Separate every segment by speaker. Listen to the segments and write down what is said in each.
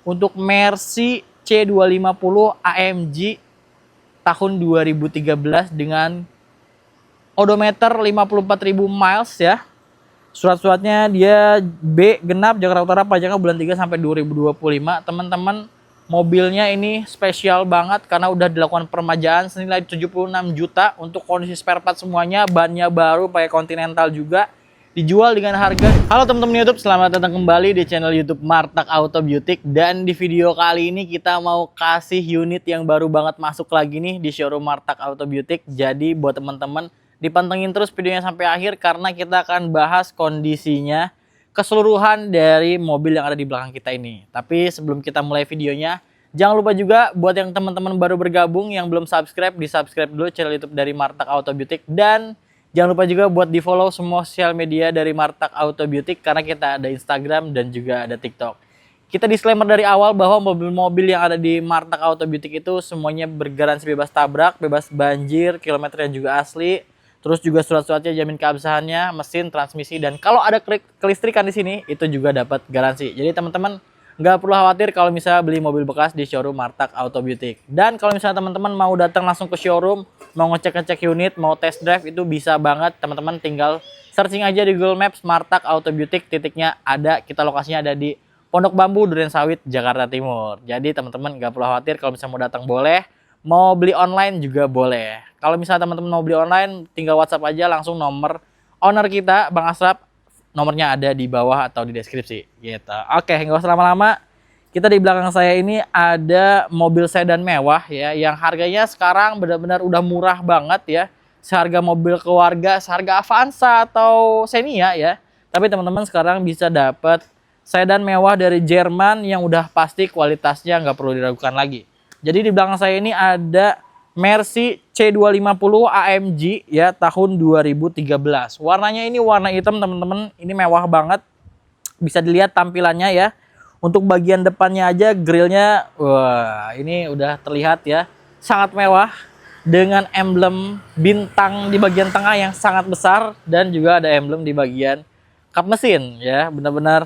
Speaker 1: untuk Mercy C250 AMG tahun 2013 dengan odometer 54.000 miles ya. Surat-suratnya dia B genap, Jakarta Utara, pajaknya bulan 3 sampai 2025. Teman-teman, mobilnya ini spesial banget karena udah dilakukan peremajaan senilai 76 juta untuk kondisi spare part semuanya, bannya baru, pakai Continental juga. Dijual dengan harga. Halo teman-teman YouTube, selamat datang kembali di channel YouTube Martak Auto Beauty. Dan di video kali ini kita mau kasih unit yang baru banget masuk lagi nih di showroom Martak Auto Beauty. Jadi buat teman-teman, dipantengin terus videonya sampai akhir karena kita akan bahas kondisinya keseluruhan dari mobil yang ada di belakang kita ini. Tapi sebelum kita mulai videonya, jangan lupa juga buat yang teman-teman baru bergabung yang belum subscribe, di-subscribe dulu channel YouTube dari Martak Auto Beauty. Dan jangan lupa juga buat di-follow semua sosial media dari Martak Auto Beauty karena kita ada Instagram dan juga ada TikTok. Kita disclaimer dari awal bahwa mobil-mobil yang ada di Martak Auto Beauty itu semuanya bergaransi bebas tabrak, bebas banjir, kilometernya juga asli. Terus juga surat-suratnya jamin keabsahannya, mesin, transmisi, dan kalau ada kelistrikan di sini itu juga dapat garansi. Jadi teman-teman nggak perlu khawatir kalau misalnya beli mobil bekas di showroom Martak Auto Beauty. Dan kalau misalnya teman-teman mau datang langsung ke showroom, mau ngecek-ngecek unit, mau test drive, itu bisa banget. Teman-teman tinggal searching aja di Google Maps Martak Auto Beauty, titiknya ada, kita lokasinya ada di Pondok Bambu, Durensawit, Jakarta Timur. Jadi teman-teman nggak perlu khawatir kalau misalnya mau datang boleh. Mau beli online juga boleh. Kalau misalnya teman-teman mau beli online, tinggal WhatsApp aja langsung nomor owner kita, Bang Asraf. Nomornya ada di bawah atau di deskripsi. Gitu. Oke, nggak usah lama-lama. Kita di belakang saya ini ada mobil sedan mewah ya, yang harganya sekarang benar-benar udah murah banget ya. Seharga mobil keluarga, seharga Avanza atau Xenia ya. Tapi teman-teman sekarang bisa dapat sedan mewah dari Jerman yang udah pasti kualitasnya nggak perlu diragukan lagi. Jadi di belakang saya ini ada Mercy C250 AMG ya tahun 2013. Warnanya ini warna hitam teman-teman. Ini mewah banget. Bisa dilihat tampilannya ya. Untuk bagian depannya aja grillnya, wah ini udah terlihat ya. Sangat mewah dengan emblem bintang di bagian tengah yang sangat besar dan juga ada emblem di bagian kap mesin ya. Benar-benar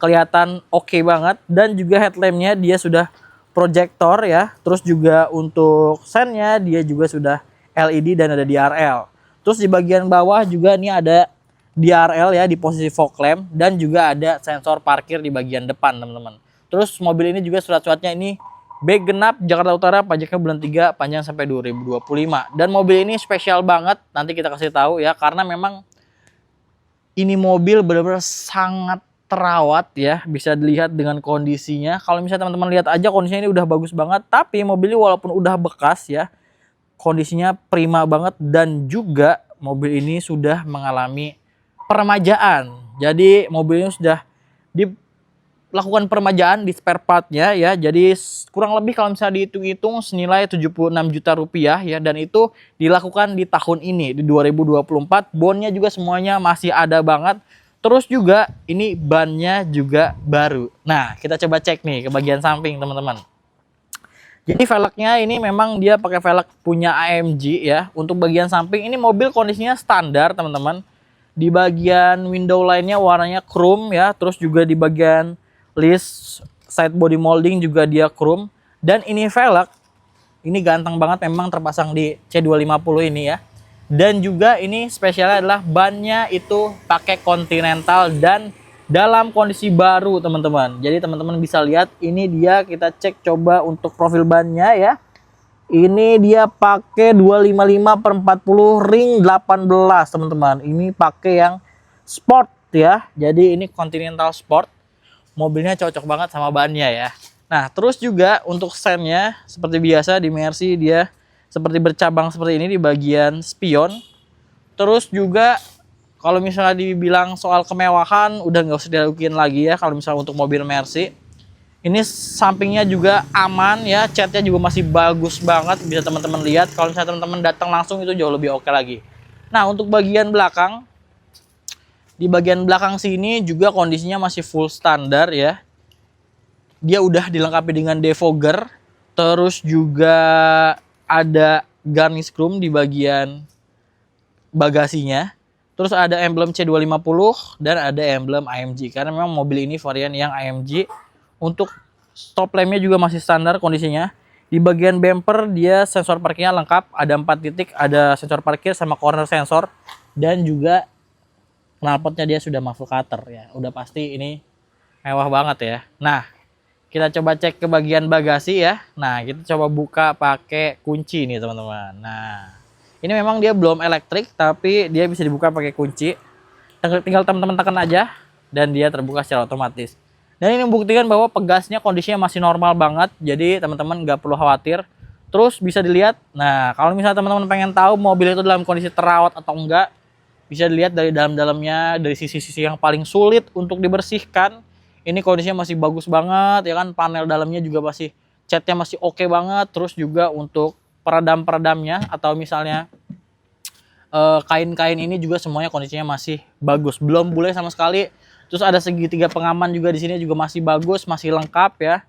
Speaker 1: kelihatan oke banget dan juga headlampnya dia sudah proyektor ya, terus juga untuk sennya dia juga sudah LED dan ada DRL. Terus di bagian bawah juga ini ada DRL ya di posisi fog lamp dan juga ada sensor parkir di bagian depan teman-teman. Terus mobil ini juga surat-suratnya ini B genap, Jakarta Utara, pajaknya bulan 3, panjang sampai 2025. Dan mobil ini spesial banget, nanti kita kasih tahu ya, karena memang ini mobil benar-benar sangat terawat ya, bisa dilihat dengan kondisinya. Kalau misalnya teman-teman lihat aja kondisinya ini udah bagus banget, tapi mobilnya walaupun udah bekas ya, kondisinya prima banget dan juga mobil ini sudah mengalami peremajaan. Jadi mobil ini sudah dilakukan peremajaan di spare partnya ya. Jadi kurang lebih kalau misalnya dihitung-hitung senilai 76 juta rupiah ya, dan itu dilakukan di tahun ini di 2024. Bonnya juga semuanya masih ada banget. Terus juga ini bannya juga baru. Nah, kita coba cek nih ke bagian samping teman-teman. Jadi velgnya ini memang dia pakai velg punya AMG ya. Untuk bagian samping ini mobil kondisinya standar teman-teman. Di bagian window lainnya warnanya chrome ya. Terus juga di bagian list side body molding juga dia chrome. Dan ini velg, ini ganteng banget memang terpasang di C250 ini ya. Dan juga ini spesialnya adalah bannya itu pakai Continental dan dalam kondisi baru teman-teman. Jadi teman-teman bisa lihat ini dia, kita cek coba untuk profil bannya ya. Ini dia pakai 255/40 ring 18 teman-teman. Ini pakai yang sport ya. Jadi ini Continental Sport. Mobilnya cocok banget sama bannya ya. Nah terus juga untuk sennya seperti biasa di Mercy dia seperti bercabang seperti ini di bagian spion. Terus juga kalau misalnya dibilang soal kemewahan udah nggak usah diragukan lagi ya kalau misalnya untuk mobil Mercy. Ini sampingnya juga aman ya, catnya juga masih bagus banget, bisa teman-teman lihat. Kalau misalnya teman-teman datang langsung itu jauh lebih oke lagi. Nah untuk bagian belakang, di bagian belakang sini juga kondisinya masih full standar ya. Dia udah dilengkapi dengan defogger, terus juga ada garnish chrome di bagian bagasinya. Terus ada emblem C250 dan ada emblem AMG. Karena memang mobil ini varian yang AMG untuk Stop lampnya juga masih standar kondisinya. Di bagian bumper dia sensor parkirnya lengkap, ada 4 titik, ada sensor parkir sama corner sensor, dan juga knalpotnya dia sudah muffle cutter ya. Udah pasti ini mewah banget ya. Nah, kita coba cek ke bagian bagasi ya. Nah, kita coba buka pakai kunci nih teman-teman. Nah, ini memang dia belum elektrik, tapi dia bisa dibuka pakai kunci. Tinggal teman-teman tekan aja dan dia terbuka secara otomatis. Dan ini membuktikan bahwa pegasnya kondisinya masih normal banget, jadi teman-teman nggak perlu khawatir. Terus bisa dilihat, nah kalau misalnya teman-teman pengen tahu mobil itu dalam kondisi terawat atau enggak, bisa dilihat dari dalam-dalamnya, dari sisi-sisi yang paling sulit untuk dibersihkan. Ini kondisinya masih bagus banget, ya kan, panel dalamnya juga masih, catnya masih oke banget. Terus juga untuk peredam-peredamnya atau misalnya kain-kain ini juga semuanya kondisinya masih bagus, belum bule sama sekali. Terus ada segitiga pengaman juga di sini juga masih bagus, masih lengkap ya.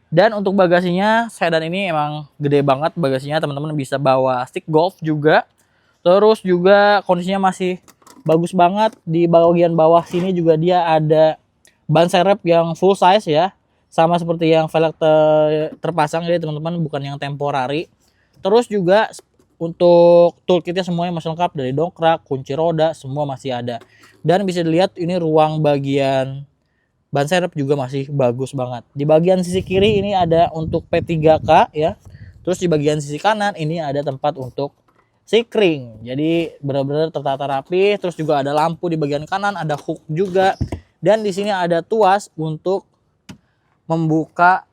Speaker 1: Dan untuk bagasinya sedan ini emang gede banget bagasinya, teman-teman bisa bawa stick golf juga. Terus juga kondisinya masih bagus banget. Di bagian bawah sini juga dia ada ban serep yang full size ya. Sama seperti yang velg terpasang ya teman-teman, bukan yang temporary. Terus juga untuk toolkitnya semuanya masih lengkap, dari dongkrak, kunci roda, semua masih ada. Dan bisa dilihat ini ruang bagian ban serep juga masih bagus banget. Di bagian sisi kiri ini ada untuk P3K ya. Terus di bagian sisi kanan ini ada tempat untuk sikring. Jadi benar-benar tertata rapi. Terus juga ada lampu di bagian kanan, ada hook juga. Dan di sini ada tuas untuk membuka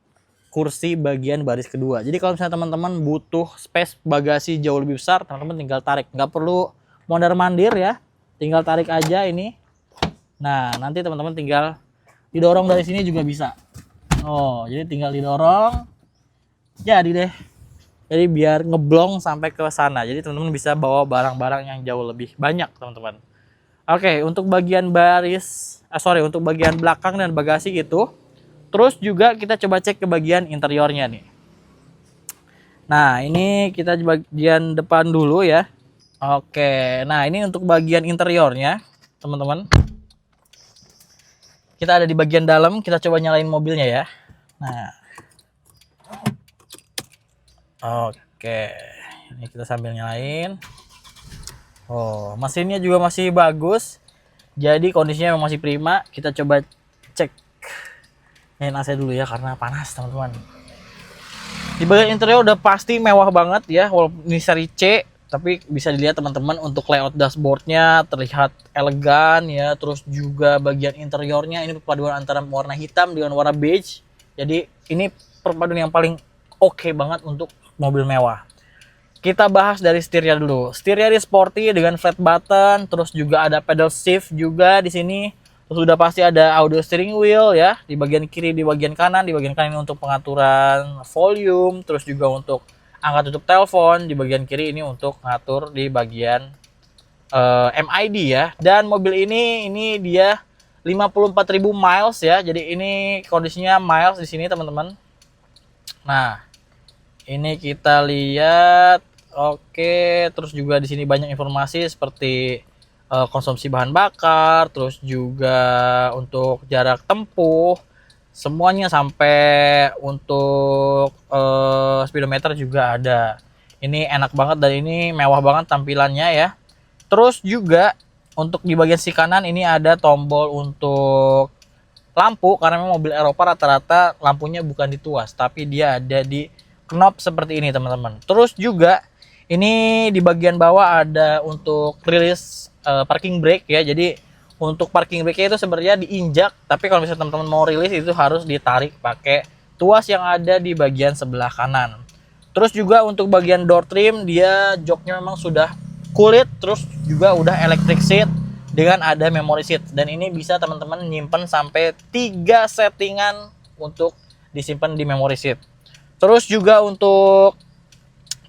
Speaker 1: kursi bagian baris kedua. Jadi kalau misalnya teman-teman butuh space bagasi jauh lebih besar, teman-teman tinggal tarik. Nggak perlu mondar-mandir ya. Tinggal tarik aja ini. Nah, nanti teman-teman tinggal didorong dari sini juga bisa. Oh, jadi tinggal didorong. Jadi deh. Jadi biar ngeblong sampai ke sana. Jadi teman-teman bisa bawa barang-barang yang jauh lebih banyak, teman-teman. Oke, untuk bagian untuk bagian belakang dan bagasi gitu. Terus juga kita coba cek ke bagian interiornya nih. Nah, ini kita bagian depan dulu ya. Oke, nah ini untuk bagian interiornya, teman-teman. Kita ada di bagian dalam, kita coba nyalain mobilnya ya. Nah, oke, ini kita sambil nyalain. Oh, mesinnya juga masih bagus, jadi kondisinya masih prima. Kita coba cek. Nyalain AC dulu ya, karena panas teman-teman. Di bagian interior udah pasti mewah banget ya, walaupun ini seri C. Tapi bisa dilihat teman-teman untuk layout dashboardnya terlihat elegan ya. Terus juga bagian interiornya ini perpaduan antara warna hitam dengan warna beige. Jadi ini perpaduan yang paling oke banget untuk mobil mewah. Kita bahas dari setirnya dulu. Setirnya di sporty dengan flat button. Terus juga ada pedal shift juga di sini. Terus udah pasti ada audio steering wheel ya. Di bagian kiri, di bagian kanan. Di bagian kanan ini untuk pengaturan volume. Terus juga untuk angkat tutup telepon. Di bagian kiri ini untuk ngatur di bagian MID ya. Dan mobil ini dia 54.000 miles ya. Jadi ini kondisinya miles di sini teman-teman. Nah, ini kita lihat. Oke, terus juga di sini banyak informasi seperti konsumsi bahan bakar, terus juga untuk jarak tempuh. Semuanya sampai untuk speedometer juga ada. Ini enak banget dan ini mewah banget tampilannya ya. Terus juga untuk di bagian sisi kanan ini ada tombol untuk lampu, karena memang mobil Eropa rata-rata lampunya bukan di tuas, tapi dia ada di knob seperti ini teman-teman. Terus juga ini di bagian bawah ada untuk rilis parking brake ya. Jadi untuk parking brake-nya itu sebenarnya diinjak, tapi kalau misalnya teman-teman mau rilis itu harus ditarik pakai tuas yang ada di bagian sebelah kanan. Terus juga untuk bagian door trim, dia joknya memang sudah kulit, terus juga udah electric seat dengan ada memory seat. Dan ini bisa teman-teman nyimpen sampai 3 settingan untuk disimpan di memory seat. Terus juga untuk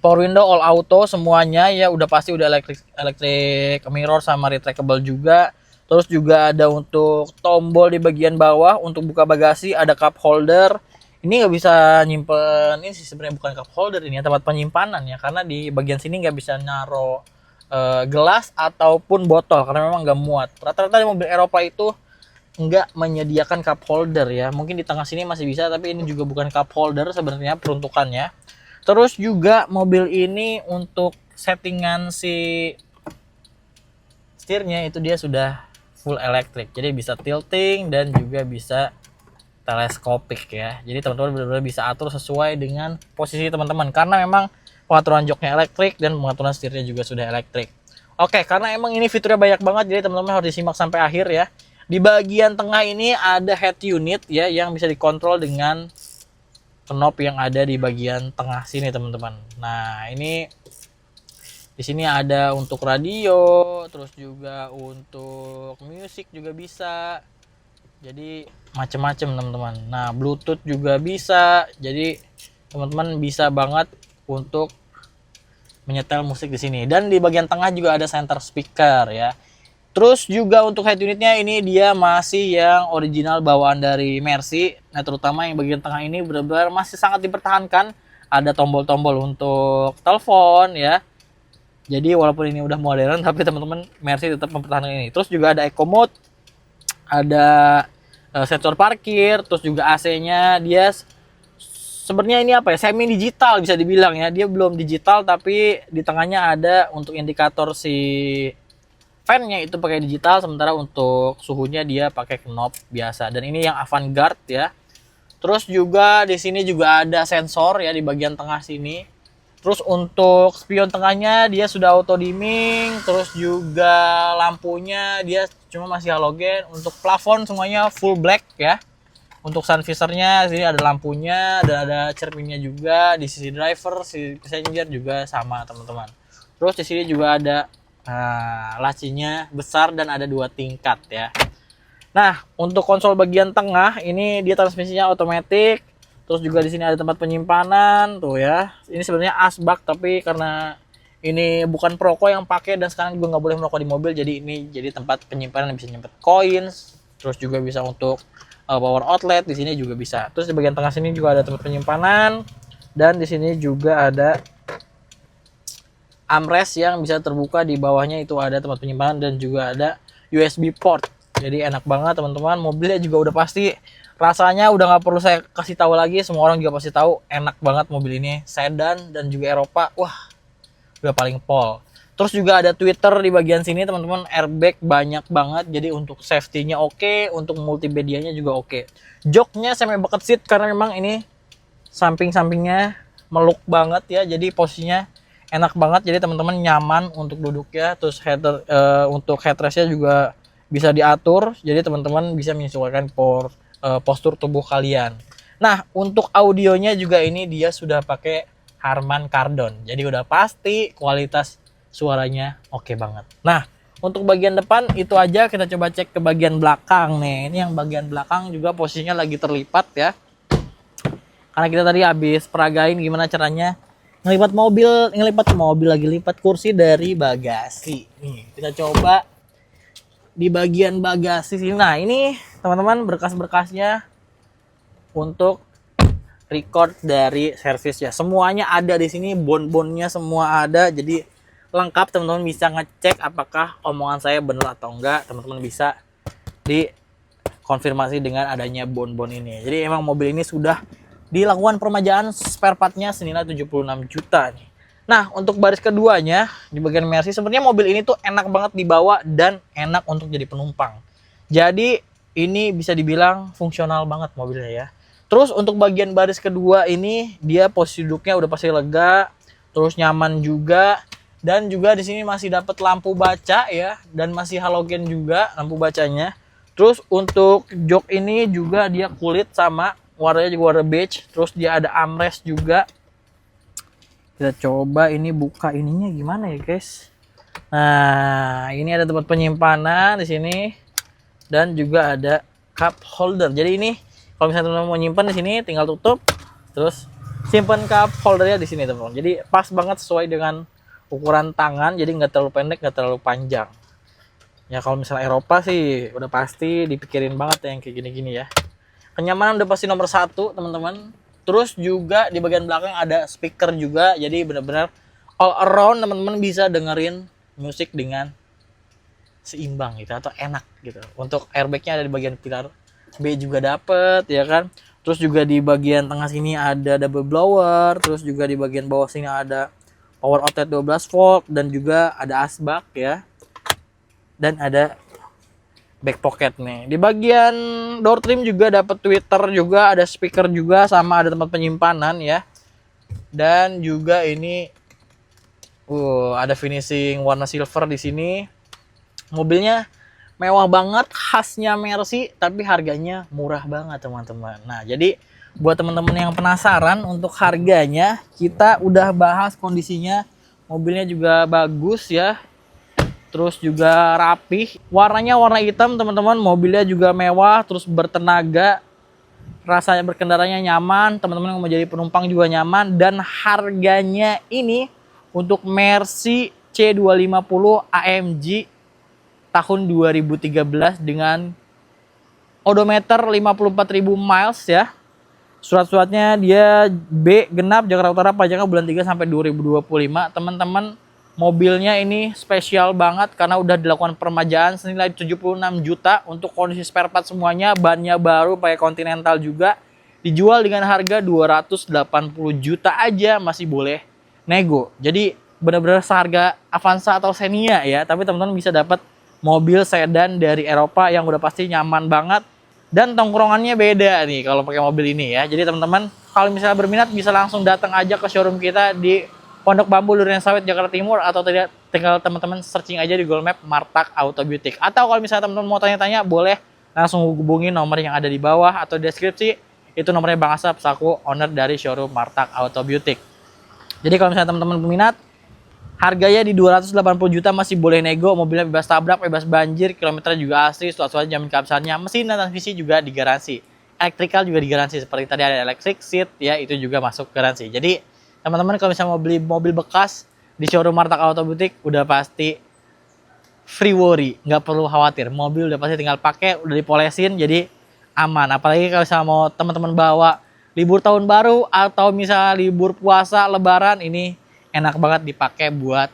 Speaker 1: power window all auto semuanya ya, udah pasti udah electric mirror sama retractable juga. Terus juga ada untuk tombol di bagian bawah untuk buka bagasi, ada cup holder. Ini nggak bisa nyimpen, ini sih sebenarnya bukan cup holder, ini ya tempat penyimpanan ya, karena di bagian sini nggak bisa naruh gelas ataupun botol karena memang nggak muat. Rata-rata di mobil Eropa itu nggak menyediakan cup holder ya. Mungkin di tengah sini masih bisa, tapi ini juga bukan cup holder sebenarnya peruntukannya. Terus juga mobil ini untuk settingan si setirnya itu dia sudah full elektrik. Jadi bisa tilting dan juga bisa teleskopik ya. Jadi teman-teman benar-benar bisa atur sesuai dengan posisi teman-teman. Karena memang pengaturan joknya elektrik dan pengaturan setirnya juga sudah elektrik. Oke, karena emang ini fiturnya banyak banget, jadi teman-teman harus disimak sampai akhir ya. Di bagian tengah ini ada head unit ya yang bisa dikontrol dengan knob yang ada di bagian tengah sini teman-teman. Nah, ini di sini ada untuk radio, terus juga untuk musik juga bisa. Jadi macam-macam teman-teman. Nah, Bluetooth juga bisa. Jadi teman-teman bisa banget untuk menyetel musik di sini. Dan di bagian tengah juga ada center speaker ya. Terus juga untuk head unitnya ini dia masih yang original bawaan dari Mercy. Nah, terutama yang bagian tengah ini benar-benar masih sangat dipertahankan. Ada tombol-tombol untuk telepon ya. Jadi walaupun ini udah modern tapi teman-teman Mercy tetap mempertahankan ini. Terus juga ada eco mode, ada sensor parkir, terus juga AC-nya dia sebenarnya ini apa ya, semi digital bisa dibilang ya. Dia belum digital tapi di tengahnya ada untuk indikator si fan-nya itu pakai digital, sementara untuk suhunya dia pakai knob biasa. Dan ini yang avant-garde ya. Terus juga di sini juga ada sensor ya di bagian tengah sini. Terus untuk spion tengahnya dia sudah auto dimming, terus juga lampunya dia cuma masih halogen. Untuk plafon semuanya full black ya. Untuk sun visor-nya sini ada lampunya dan ada cerminnya juga. Di sisi driver, sisi passenger juga sama teman-teman. Terus di sini juga ada lacinya besar dan ada 2 tingkat ya. Nah, untuk konsol bagian tengah ini dia transmisinya otomatis. Terus juga di sini ada tempat penyimpanan tuh ya. Ini sebenarnya asbak tapi karena ini bukan perokok yang pakai dan sekarang juga nggak boleh merokok di mobil, jadi ini jadi tempat penyimpanan yang bisa nyimpen koin. Terus juga bisa untuk power outlet, di sini juga bisa. Terus di bagian tengah sini juga ada tempat penyimpanan dan di sini juga ada armrest yang bisa terbuka, di bawahnya itu ada tempat penyimpanan dan juga ada USB port. Jadi enak banget teman-teman. Mobilnya juga udah pasti rasanya udah nggak perlu saya kasih tahu lagi, semua orang juga pasti tahu enak banget mobil ini. Sedan dan juga Eropa, wah udah paling pol. Terus juga ada tweeter di bagian sini teman-teman, airbag banyak banget, jadi untuk safety-nya oke, untuk multimedianya juga oke. Joknya semi bucket seat karena memang ini samping-sampingnya meluk banget ya, jadi posisinya enak banget, jadi teman-teman nyaman untuk duduknya. Terus untuk headrestnya juga bisa diatur, jadi teman-teman bisa menyesuaikan postur tubuh kalian. Nah, untuk audionya juga ini dia sudah pakai Harman Kardon, jadi udah pasti kualitas suaranya oke banget. Nah, untuk bagian depan itu aja, kita coba cek ke bagian belakang nih. Ini yang bagian belakang juga posisinya lagi terlipat ya, karena kita tadi habis peragain gimana caranya ngelipat mobil lagi lipat kursi dari bagasi. Nih, kita coba di bagian bagasi sini. Nah, ini teman-teman berkas-berkasnya untuk record dari servis ya. Semuanya ada di sini, bon-bonnya semua ada. Jadi lengkap, teman-teman bisa ngecek apakah omongan saya benar atau enggak. Teman-teman bisa dikonfirmasi dengan adanya bon-bon ini. Jadi emang mobil ini sudah dilakukan peremajaan spare partnya senilai 76 juta nih. Nah, untuk baris keduanya di bagian Mercy, sebenarnya mobil ini tuh enak banget dibawa dan enak untuk jadi penumpang. Jadi ini bisa dibilang fungsional banget mobilnya ya. Terus untuk bagian baris kedua ini dia posisi duduknya udah pasti lega, terus nyaman juga, dan juga di sini masih dapat lampu baca ya, dan masih halogen juga lampu bacanya. Terus untuk jok ini juga dia kulit sama, warnanya juga warna beige. Terus dia ada armrest juga. Kita coba ini buka ininya gimana ya guys. Nah, ini ada tempat penyimpanan di sini dan juga ada cup holder. Jadi ini kalau misalnya teman-teman mau nyimpan di sini tinggal tutup, terus simpan cup holdernya di sini teman-teman. Jadi pas banget sesuai dengan ukuran tangan, jadi nggak terlalu pendek, nggak terlalu panjang. Ya kalau misalnya Eropa sih udah pasti dipikirin banget yang kayak gini-gini ya. Kenyamanan udah pasti nomor 1 teman-teman. Terus juga di bagian belakang ada speaker juga, jadi benar-benar all around teman-teman bisa dengerin musik dengan seimbang gitu atau enak gitu. Untuk airbagnya ada di bagian pilar B juga dapet ya kan. Terus juga di bagian tengah sini ada double blower, terus juga di bagian bawah sini ada power outlet 12 volt dan juga ada asbak ya. Dan ada back pocket nih. Di bagian door trim juga dapat tweeter juga, ada speaker juga sama ada tempat penyimpanan ya. Dan juga ini ada finishing warna silver di sini. Mobilnya mewah banget, khasnya Mercy, tapi harganya murah banget teman-teman. Nah, jadi buat teman-teman yang penasaran untuk harganya, kita udah bahas kondisinya. Mobilnya juga bagus ya. Terus juga rapih. Warnanya warna hitam teman-teman. Mobilnya juga mewah, terus bertenaga. Rasanya berkendaranya nyaman, teman-teman yang mau jadi penumpang juga nyaman. Dan harganya ini untuk Mercy C250 AMG tahun 2013 dengan odometer 54.000 miles ya. Surat-suratnya dia B genap, Jakarta Utara, pajaknya bulan 3 sampai 2025. Teman-teman, mobilnya ini spesial banget karena udah dilakukan peremajaan senilai 76 juta untuk kondisi spare part semuanya, bannya baru, pakai Continental juga. Dijual dengan harga 280 juta aja masih boleh nego. Jadi benar-benar seharga Avanza atau Xenia ya, tapi teman-teman bisa dapat mobil sedan dari Eropa yang udah pasti nyaman banget dan tongkrongannya beda nih kalau pakai mobil ini ya. Jadi teman-teman kalau misalnya berminat bisa langsung datang aja ke showroom kita di Pondok Bambu Durian Sawit Jakarta Timur, atau tidak tinggal teman-teman searching aja di Google Map Martak Auto Butik. Atau kalau misalnya teman-teman mau tanya-tanya boleh langsung hubungi nomor yang ada di bawah atau deskripsi, itu nomornya Bang Asap selaku owner dari showroom Martak Auto Butik. Jadi kalau misalnya teman-teman berminat, harganya di 280 juta masih boleh nego, mobilnya bebas tabrak, bebas banjir, kilometer juga asli, surat-surat jamin keabsahannya, mesin dan transmisi juga digaransi. Elektrikal juga digaransi, seperti tadi ada electric seat ya, itu juga masuk garansi. Jadi teman-teman kalau misalnya mau beli mobil bekas di showroom Martak Auto Butik udah pasti free worry, nggak perlu khawatir. Mobil udah pasti tinggal pakai, udah dipolesin, jadi aman. Apalagi kalau misalnya mau teman-teman bawa libur tahun baru atau misalnya libur puasa, lebaran, ini enak banget dipakai buat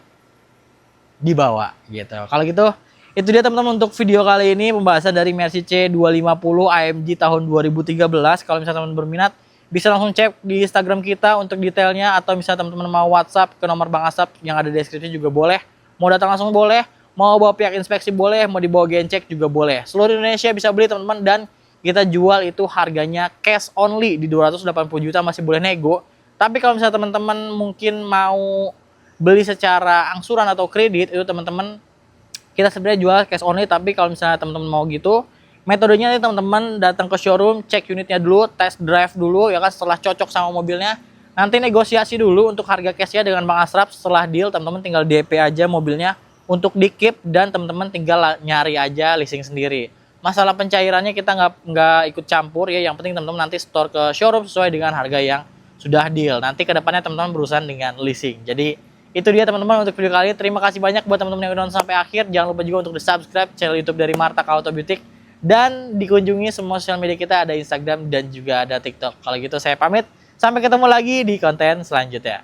Speaker 1: dibawa gitu. Kalau gitu, itu dia teman-teman untuk video kali ini pembahasan dari Mercy C250 AMG tahun 2013. Kalau misalnya teman-teman berminat, bisa langsung cek di Instagram kita untuk detailnya, atau misalnya teman-teman mau WhatsApp ke nomor Bang Asap yang ada di deskripsi juga boleh. Mau datang langsung boleh, mau bawa pihak inspeksi boleh, mau dibawa gencek juga boleh. Seluruh Indonesia bisa beli teman-teman, dan kita jual itu harganya cash only di 280 juta masih boleh nego. Tapi kalau misalnya teman-teman mungkin mau beli secara angsuran atau kredit, itu teman-teman kita sebenarnya jual cash only. Tapi kalau misalnya teman-teman mau gitu, metodenya nih teman-teman datang ke showroom, cek unitnya dulu, test drive dulu ya kan. Setelah cocok sama mobilnya, nanti negosiasi dulu untuk harga cashnya dengan Bang Asraf. Setelah deal, teman-teman tinggal DP aja mobilnya untuk di keep, dan teman-teman tinggal nyari aja leasing sendiri. Masalah pencairannya kita nggak ikut campur ya. Yang penting teman-teman nanti store ke showroom sesuai dengan harga yang sudah deal. Nanti kedepannya teman-teman berurusan dengan leasing. Jadi itu dia teman-teman untuk video kali ini. Terima kasih banyak buat teman-teman yang udah nonton sampai akhir. Jangan lupa juga untuk di subscribe channel YouTube dari Martak Auto Butik, dan dikunjungi semua sosial media kita, ada Instagram dan juga ada TikTok. Kalau gitu saya pamit, sampai ketemu lagi di konten selanjutnya.